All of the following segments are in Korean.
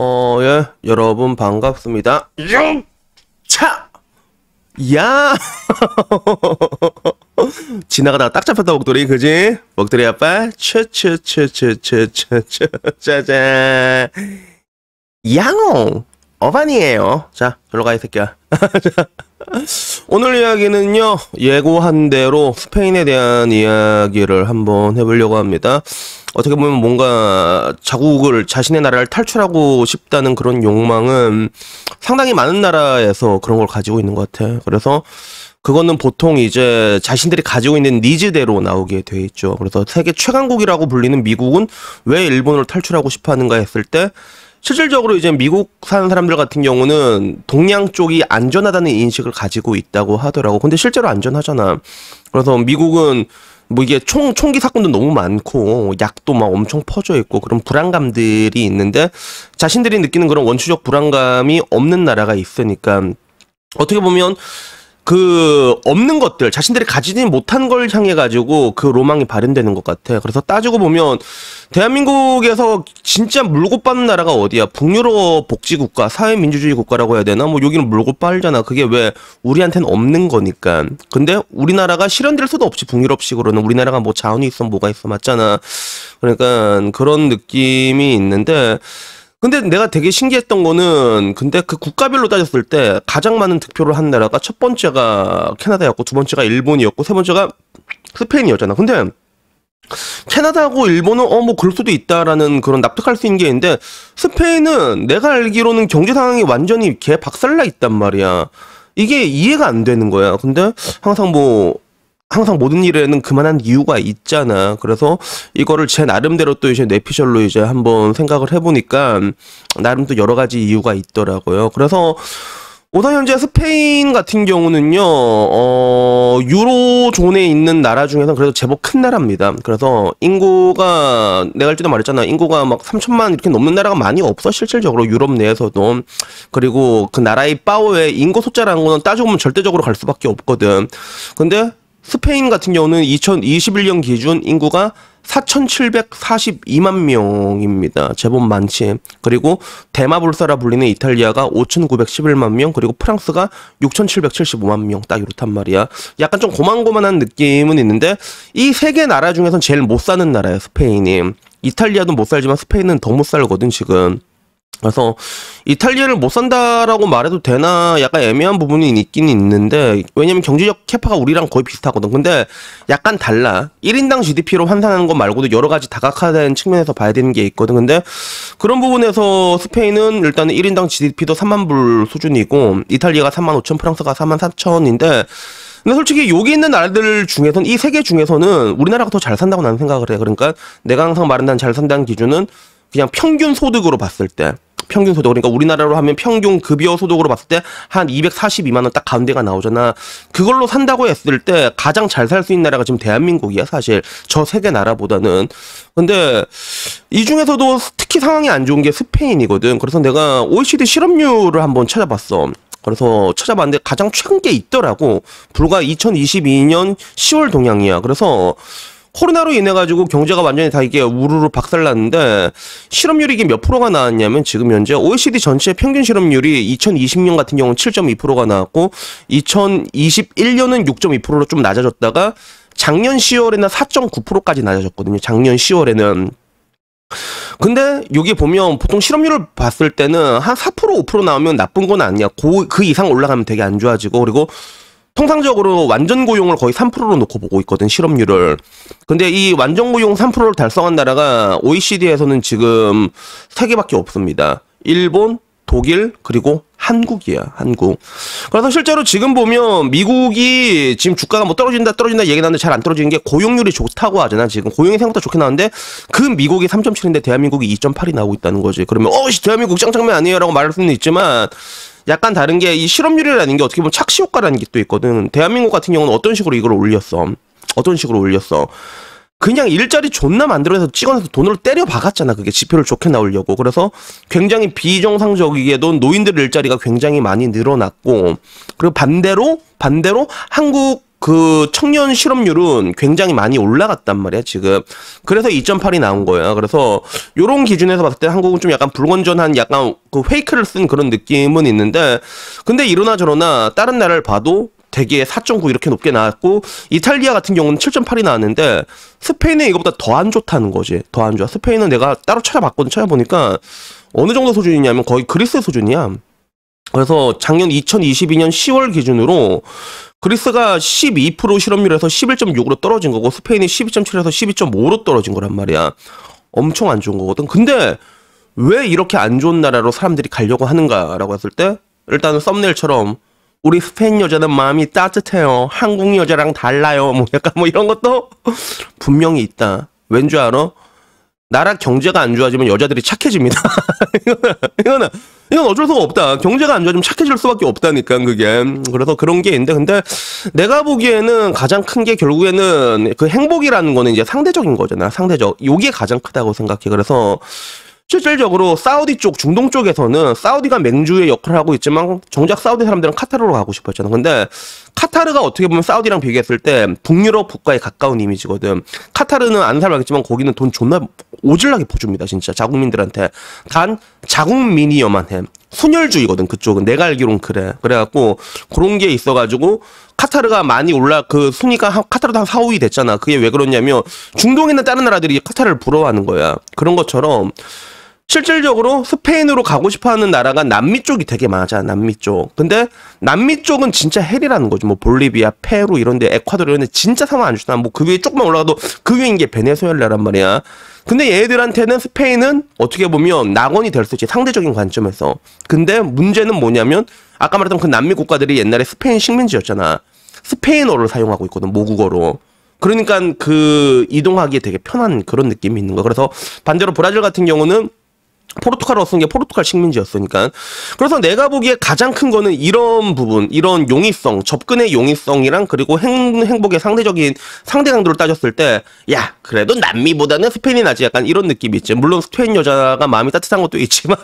예, 여러분 반갑습니다. 차! 야! 지나가다가 딱 잡혔다, 목도리, 그지? 목도리 아빠, 짜잔. 양옹! 어반이에요. 자, 들로 가, 이 새끼야. 오늘 이야기는요, 예고한 대로 스페인에 대한 이야기를 한번 해보려고 합니다. 어떻게 보면 뭔가 자신의 나라를 탈출하고 싶다는 그런 욕망은 상당히 많은 나라에서 그런 걸 가지고 있는 것 같아. 그래서 그거는 보통 이제 자신들이 가지고 있는 니즈대로 나오게 돼 있죠. 그래서 세계 최강국이라고 불리는 미국은 왜 일본을 탈출하고 싶어 하는가 했을 때, 실질적으로 이제 미국 사는 사람들 같은 경우는 동양 쪽이 안전하다는 인식을 가지고 있다고 하더라고. 근데 실제로 안전하잖아. 그래서 미국은 뭐 이게 총기 사건도 너무 많고 약도 막 엄청 퍼져 있고 그런 불안감들이 있는데, 자신들이 느끼는 그런 원초적 불안감이 없는 나라가 있으니까 어떻게 보면 그 없는 것들, 자신들이 가지지 못한 걸 향해 가지고 그 로망이 발현되는 것 같아. 그래서 따지고 보면 대한민국에서 진짜 물고 빠는 나라가 어디야? 북유럽 복지국가, 사회민주주의 국가라고 해야 되나? 뭐 여기는 물고 빨잖아. 그게 왜 우리한테는 없는 거니까. 근데 우리나라가 실현될 수도 없지. 북유럽식으로는 우리나라가 뭐 자원이 있어 뭐가 있어 맞잖아. 그러니까 그런 느낌이 있는데, 근데 내가 되게 신기했던 거는, 근데 그 국가별로 따졌을 때 가장 많은 득표를 한 나라가 첫 번째가 캐나다였고, 두 번째가 일본이었고, 세 번째가 스페인이었잖아. 근데 캐나다하고 일본은 뭐 그럴 수도 있다라는 그런 납득할 수 있는 게 있는데, 스페인은 내가 알기로는 경제 상황이 완전히 개 박살나 있단 말이야. 이게 이해가 안 되는 거야. 근데 항상 모든 일에는 그만한 이유가 있잖아. 그래서 이거를 제 나름대로 또 이제 뇌피셜로 이제 한번 생각을 해보니까 나름 또 여러 가지 이유가 있더라고요. 그래서 우선 현재 스페인 같은 경우는요, 유로존에 있는 나라 중에서 그래도 제법 큰 나라입니다. 그래서 인구가, 내가 일전에 말했잖아. 인구가 막 3천만 이렇게 넘는 나라가 많이 없어, 실질적으로 유럽 내에서도. 그리고 그 나라의 파워의 인구 숫자라는 거는 따지고 보면 절대적으로 갈 수밖에 없거든. 근데 스페인 같은 경우는 2021년 기준 인구가 4,742만 명입니다. 제법 많지. 그리고 대마불사라 불리는 이탈리아가 5,911만 명, 그리고 프랑스가 6,775만 명, 딱 이렇단 말이야. 약간 좀 고만고만한 느낌은 있는데, 이 세 개 나라 중에선 제일 못 사는 나라야, 스페인이. 이탈리아도 못 살지만 스페인은 더 못 살거든, 지금. 그래서 이탈리아를 못 산다라고 말해도 되나 약간 애매한 부분이 있긴 있는데, 왜냐면 경제적 캐파가 우리랑 거의 비슷하거든. 근데 약간 달라. 1인당 GDP로 환산하는 것 말고도 여러 가지 다각화된 측면에서 봐야 되는 게 있거든. 근데 그런 부분에서 스페인은 일단은 1인당 GDP도 3만 불 수준이고, 이탈리아가 3만 5천, 프랑스가 4만 4천인데, 근데 솔직히 여기 있는 나라들 중에서는, 이 세 개 중에서는 우리나라가 더 잘 산다고 나는 생각을 해. 그러니까 내가 항상 말한다는 잘 산다는 기준은 그냥 평균 소득으로 봤을 때, 평균 소득, 그러니까 우리나라로 하면 평균 급여 소득으로 봤을 때 한 242만 원 딱 가운데가 나오잖아. 그걸로 산다고 했을 때 가장 잘 살 수 있는 나라가 지금 대한민국이야, 사실. 저 세 개 나라보다는. 근데 이 중에서도 특히 상황이 안 좋은 게 스페인이거든. 그래서 내가 OECD 실업률을 한번 찾아봤어. 그래서 찾아봤는데 가장 최근 게 있더라고. 불과 2022년 10월 동향이야. 그래서 코로나로 인해 가지고 경제가 완전히 다 이게 우르르 박살났는데, 실업률이 이게 몇 프로가 나왔냐면, 지금 현재 OECD 전체 평균 실업률이 2020년 같은 경우는 7.2%가 나왔고, 2021년은 6.2%로 좀 낮아졌다가 작년 10월에는 4.9%까지 낮아졌거든요. 작년 10월에는. 근데 여기 보면 보통 실업률을 봤을 때는 한 4% 5% 나오면 나쁜 건 아니야. 그 이상 올라가면 되게 안 좋아지고, 그리고 통상적으로 완전 고용을 거의 3%로 놓고 보고 있거든, 실업률을. 근데 이 완전 고용 3%를 달성한 나라가 OECD에서는 지금 3개밖에 없습니다. 일본, 독일, 그리고 한국이야, 한국. 그래서 실제로 지금 보면 미국이 지금 주가가 뭐 떨어진다 얘기 나는데 잘 안 떨어지는 게 고용률이 좋다고 하잖아. 지금 고용이 생각보다 좋게 나왔는데, 그 미국이 3.7인데 대한민국이 2.8이 나오고 있다는 거지. 그러면 대한민국 짱짱맨 아니에요 라고 말할 수는 있지만, 약간 다른 게 이 실업률이라는 게 어떻게 보면 착시 효과라는 게 또 있거든. 대한민국 같은 경우는 어떤 식으로 이걸 올렸어? 어떤 식으로 올렸어? 그냥 일자리 존나 만들어서 찍어내서 돈으로 때려 박았잖아. 그게 지표를 좋게 나오려고. 그래서 굉장히 비정상적이게도 노인들 일자리가 굉장히 많이 늘어났고, 그리고 반대로 한국 그 청년 실업률은 굉장히 많이 올라갔단 말이야, 지금. 그래서 2.8이 나온 거야. 그래서 요런 기준에서 봤을 때 한국은 좀 약간 불건전한 약간 그 페이크를 쓴 그런 느낌은 있는데, 근데 이러나 저러나 다른 나라를 봐도 되게 4.9 이렇게 높게 나왔고, 이탈리아 같은 경우는 7.8이 나왔는데 스페인은 이거보다 더 안 좋다는 거지. 더 안 좋아. 스페인은 내가 따로 찾아봤거든. 찾아보니까 어느 정도 수준이냐면 거의 그리스 수준이야. 그래서 작년 2022년 10월 기준으로 그리스가 12% 실업률에서 11.6으로 떨어진 거고, 스페인이 12.7에서 12.5로 떨어진 거란 말이야. 엄청 안 좋은 거거든. 근데 왜 이렇게 안 좋은 나라로 사람들이 가려고 하는가라고 했을 때, 일단은 썸네일처럼 우리 스페인 여자는 마음이 따뜻해요, 한국 여자랑 달라요, 뭐 약간 뭐 이런 것도 분명히 있다. 왠 줄 알아? 나라 경제가 안 좋아지면 여자들이 착해집니다. 이건 어쩔 수가 없다. 경제가 안 좋아지면 착해질 수밖에 없다니까, 그게. 그래서 그런 게 있는데, 근데 내가 보기에는 가장 큰 게 결국에는 그 행복이라는 거는 이제 상대적인 거잖아. 상대적. 요게 가장 크다고 생각해. 그래서 실질적으로 사우디 쪽, 중동 쪽에서는 사우디가 맹주의 역할을 하고 있지만 정작 사우디 사람들은 카타르로 가고 싶어 했잖아. 근데 카타르가 어떻게 보면 사우디랑 비교했을 때 북유럽 국가에 가까운 이미지거든. 카타르는 아는 사람 알겠지만 거기는 돈 존나 오질나게 퍼줍니다, 진짜. 자국민들한테. 단 자국민이어만 해. 순혈주의거든, 그쪽은. 내가 알기론 그래. 그래갖고 그런 게 있어가지고 카타르가 많이 그 순위가 카타르도 한 4, 5위 됐잖아. 그게 왜 그러냐면 중동에 있는 다른 나라들이 카타르를 부러워하는 거야. 그런 것처럼 실질적으로 스페인으로 가고 싶어하는 나라가 남미 쪽이 되게 많아, 남미 쪽. 근데 남미 쪽은 진짜 헬이라는 거죠. 뭐 볼리비아, 페루 이런데, 에콰도르 이런데 진짜 상황 안 좋다. 뭐 그 위에 조금만 올라가도 그 위인 게 베네수엘라란 말이야. 근데 얘들한테는 스페인은 어떻게 보면 낙원이 될 수 있지, 상대적인 관점에서. 근데 문제는 뭐냐면 아까 말했던 그 남미 국가들이 옛날에 스페인 식민지였잖아. 스페인어를 사용하고 있거든, 모국어로. 그러니까 그 이동하기에 되게 편한 그런 느낌이 있는 거야. 그래서 반대로 브라질 같은 경우는 포르투갈어 쓴 게 포르투갈 식민지였으니까. 그래서 내가 보기에 가장 큰 거는 이런 부분, 이런 용이성, 접근의 용이성이랑 그리고 행복의 상대적인 상대 강도를 따졌을 때, 야, 그래도 남미보다는 스페인이 낫지, 약간 이런 느낌이 있지. 물론 스페인 여자가 마음이 따뜻한 것도 있지만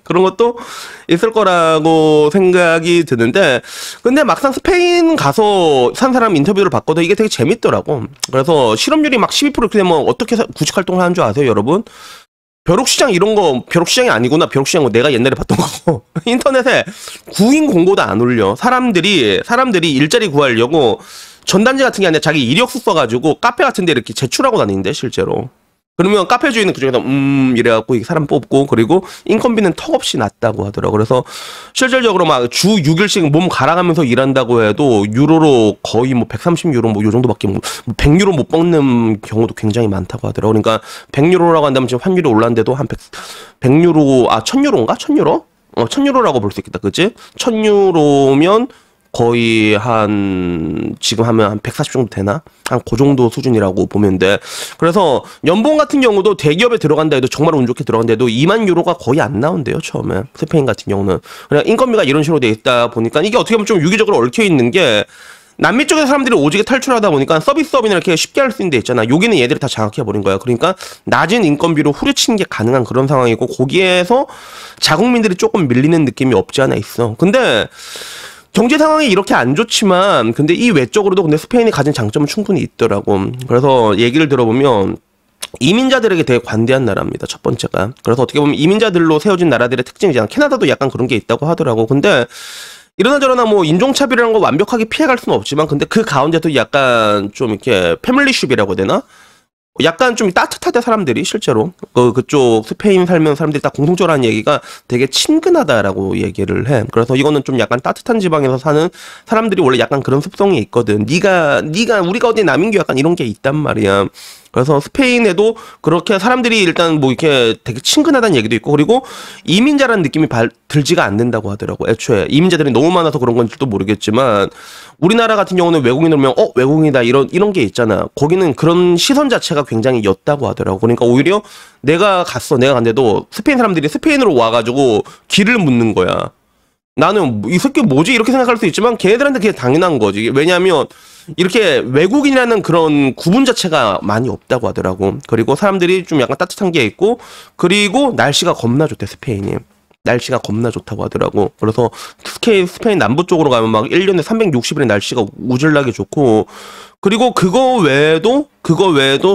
그런 것도 있을 거라고 생각이 드는데, 근데 막상 스페인 가서 산 사람 인터뷰를 봤거든. 이게 되게 재밌더라고. 그래서 실업률이 막 12% 이렇게 되면 어떻게 구직 활동을 하는 줄 아세요, 여러분? 벼룩시장 이런 거, 벼룩시장이 아니구나. 벼룩시장은 내가 옛날에 봤던 거고. 인터넷에 구인 공고도 안 올려. 사람들이 일자리 구하려고 전단지 같은 게 아니라 자기 이력서 써가지고 카페 같은 데 이렇게 제출하고 다니는데, 실제로. 그러면 카페 주인은 그중에서 이래갖고 사람 뽑고, 그리고 인건비는 턱없이 낮다고 하더라고. 그래서 실질적으로 막 주 6일씩 몸 갈아가면서 일한다고 해도 유로로 거의 뭐 130유로 뭐 요 정도밖에 100유로 못 먹는 경우도 굉장히 많다고 하더라고. 그러니까 100유로라고 한다면 지금 환율이 올랐는데도 한 100유로, 1000유로인가? 1000유로? 1000유로라고 볼 수 있겠다. 그치? 1000유로면 거의 지금 하면 한 140 정도 되나? 한 그 정도 수준이라고 보면 돼. 그래서 연봉 같은 경우도 대기업에 들어간다 해도, 정말 운 좋게 들어간다 해도 2만 유로가 거의 안 나온대요, 처음에. 스페인 같은 경우는. 그냥 인건비가 이런 식으로 돼 있다 보니까 이게 어떻게 보면 좀 유기적으로 얽혀 있는 게, 남미 쪽에서 사람들이 오지게 탈출하다 보니까 서비스업이나 이렇게 쉽게 할 수 있는 데 있잖아. 여기는 얘들이 다 장악해버린 거야. 그러니까 낮은 인건비로 후려치는 게 가능한 그런 상황이고, 거기에서 자국민들이 조금 밀리는 느낌이 없지 않아 있어. 근데 경제 상황이 이렇게 안 좋지만, 근데 이 외적으로도 근데 스페인이 가진 장점은 충분히 있더라고. 그래서 얘기를 들어보면 이민자들에게 되게 관대한 나라입니다, 첫 번째가. 그래서 어떻게 보면 이민자들로 세워진 나라들의 특징이잖아. 캐나다도 약간 그런 게 있다고 하더라고. 근데 이러나 저러나 뭐 인종차별이라는 거 완벽하게 피해갈 수는 없지만, 근데 그 가운데도 약간 좀 이렇게 패밀리쉽이라고 해야 되나? 약간 좀 따뜻하대, 사람들이. 실제로 그쪽 스페인 살면 사람들이 딱 공통적으로 하는 얘기가 되게 친근하다라고 얘기를 해. 그래서 이거는 좀 약간 따뜻한 지방에서 사는 사람들이 원래 약간 그런 습성이 있거든. 우리가 어디 남인 게 약간 이런 게 있단 말이야. 그래서 스페인에도 그렇게 사람들이 일단 뭐 이렇게 되게 친근하다는 얘기도 있고, 그리고 이민자라는 느낌이 들지가 않는다고 하더라고. 애초에 이민자들이 너무 많아서 그런 건지도 모르겠지만, 우리나라 같은 경우는 외국인을 보면 외국인이다 이런 게 있잖아. 거기는 그런 시선 자체가 굉장히 옅다고 하더라고. 그러니까 오히려 내가 갔는데도 스페인 사람들이 스페인으로 와가지고 길을 묻는 거야. 나는 이 새끼 뭐지? 이렇게 생각할 수 있지만 걔네들한테 그게 당연한 거지. 왜냐하면 이렇게 외국인이라는 그런 구분 자체가 많이 없다고 하더라고. 그리고 사람들이 좀 약간 따뜻한 게 있고, 그리고 날씨가 겁나 좋대, 스페인이. 날씨가 겁나 좋다고 하더라고. 그래서 스페인 남부 쪽으로 가면 막 1년에 360일의 날씨가 우질나게 좋고, 그리고 그거 외에도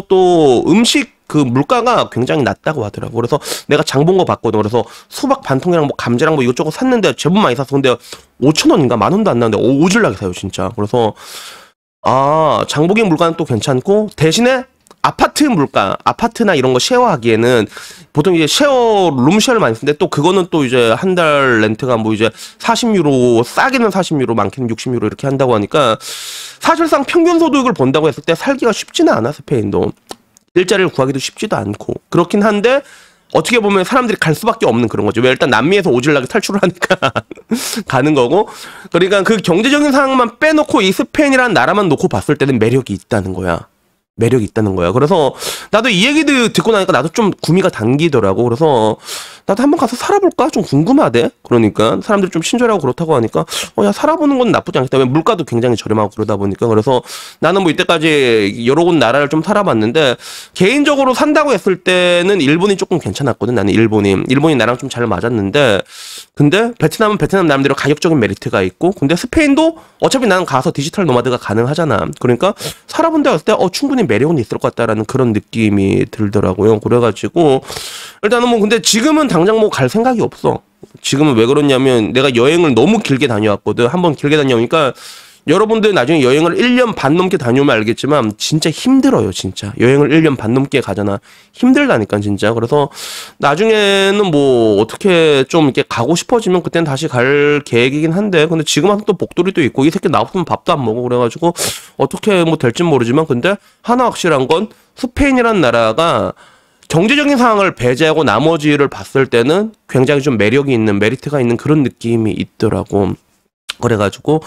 또 음식 그 물가가 굉장히 낮다고 하더라고. 그래서 내가 장 본 거 봤거든. 그래서 수박 반 통이랑 뭐 감자랑 뭐 이것저것 샀는데 제법 많이 샀어. 근데 5,000원인가 10,000원도 안 나는데 오질나게 사요 진짜. 그래서 장보기 물가는 또 괜찮고, 대신에 아파트 물가, 아파트나 이런 거 쉐어하기에는 보통 이제 룸쉐어를 많이 쓰는데, 또 그거는 또 이제 한 달 렌트가 뭐 이제 40유로, 싸게는 40유로, 많게는 60유로 이렇게 한다고 하니까, 사실상 평균 소득을 본다고 했을 때 살기가 쉽지는 않아, 스페인도. 일자리를 구하기도 쉽지도 않고. 그렇긴 한데, 어떻게 보면 사람들이 갈 수밖에 없는 그런 거죠. 왜 일단 남미에서 오질나게 탈출을 하니까 가는 거고. 그러니까 그 경제적인 상황만 빼놓고 이 스페인이라는 나라만 놓고 봤을 때는 매력이 있다는 거야. 매력이 있다는 거야. 그래서 나도 이 얘기들 듣고 나니까 나도 좀 구미가 당기더라고. 그래서 나도 한번 가서 살아볼까? 좀 궁금하대. 그러니까 사람들이 좀 친절하고 그렇다고 하니까 야, 살아보는 건 나쁘지 않겠다. 왜 물가도 굉장히 저렴하고 그러다 보니까. 그래서 나는 뭐 이때까지 여러 곳 나라를 좀 살아봤는데, 개인적으로 산다고 했을 때는 일본이 조금 괜찮았거든. 나는 일본이 나랑 좀 잘 맞았는데, 근데 베트남은 베트남 나름대로 가격적인 메리트가 있고, 근데 스페인도 어차피 나는 가서 디지털 노마드가 가능하잖아. 그러니까 살아본다 했을 때 충분히 매력은 있을 것 같다라는 그런 느낌이 들더라고요. 그래가지고 일단은 뭐 근데 지금은 당장 뭐 갈 생각이 없어. 지금은 왜 그러냐면 내가 여행을 너무 길게 다녀왔거든. 한번 길게 다녀오니까, 여러분들 나중에 여행을 1년 반 넘게 다녀오면 알겠지만 진짜 힘들어요. 진짜 여행을 1년 반 넘게 가잖아. 힘들다니까 진짜. 그래서 나중에는 뭐 어떻게 좀 이렇게 가고 싶어지면 그때는 다시 갈 계획이긴 한데, 근데 지금은 또 복돌이도 있고 이 새끼 나 없으면 밥도 안 먹어. 그래가지고 어떻게 뭐 될진 모르지만, 근데 하나 확실한 건 스페인이라는 나라가 경제적인 상황을 배제하고 나머지를 봤을 때는 굉장히 좀 매력이 있는, 메리트가 있는 그런 느낌이 있더라고. 그래가지고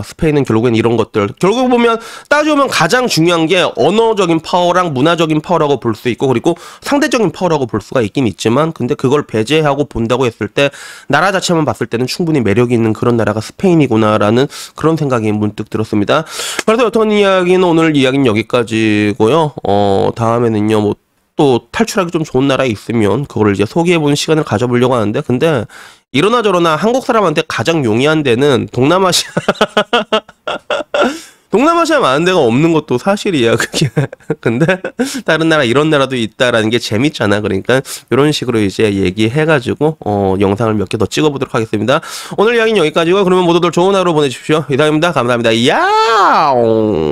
스페인은 결국엔 이런 것들, 결국 보면 따져보면 가장 중요한 게 언어적인 파워랑 문화적인 파워라고 볼 수 있고, 그리고 상대적인 파워라고 볼 수가 있긴 있지만, 근데 그걸 배제하고 본다고 했을 때 나라 자체만 봤을 때는 충분히 매력이 있는 그런 나라가 스페인이구나라는 그런 생각이 문득 들었습니다. 그래서 어떤 이야기는, 오늘 이야기는 여기까지고요. 다음에는요 뭐 또 탈출하기 좀 좋은 나라에 있으면 그거를 이제 소개해보는 시간을 가져보려고 하는데, 근데 이러나 저러나 한국 사람한테 가장 용이한 데는 동남아시아 동남아시아 많은 데가 없는 것도 사실이야 그게. 근데 다른 나라, 이런 나라도 있다라는 게 재밌잖아. 그러니까 이런 식으로 이제 얘기해가지고 영상을 몇 개 더 찍어보도록 하겠습니다. 오늘 이야기는 여기까지고, 그러면 모두들 좋은 하루 보내십시오. 이상입니다. 감사합니다. 야옹.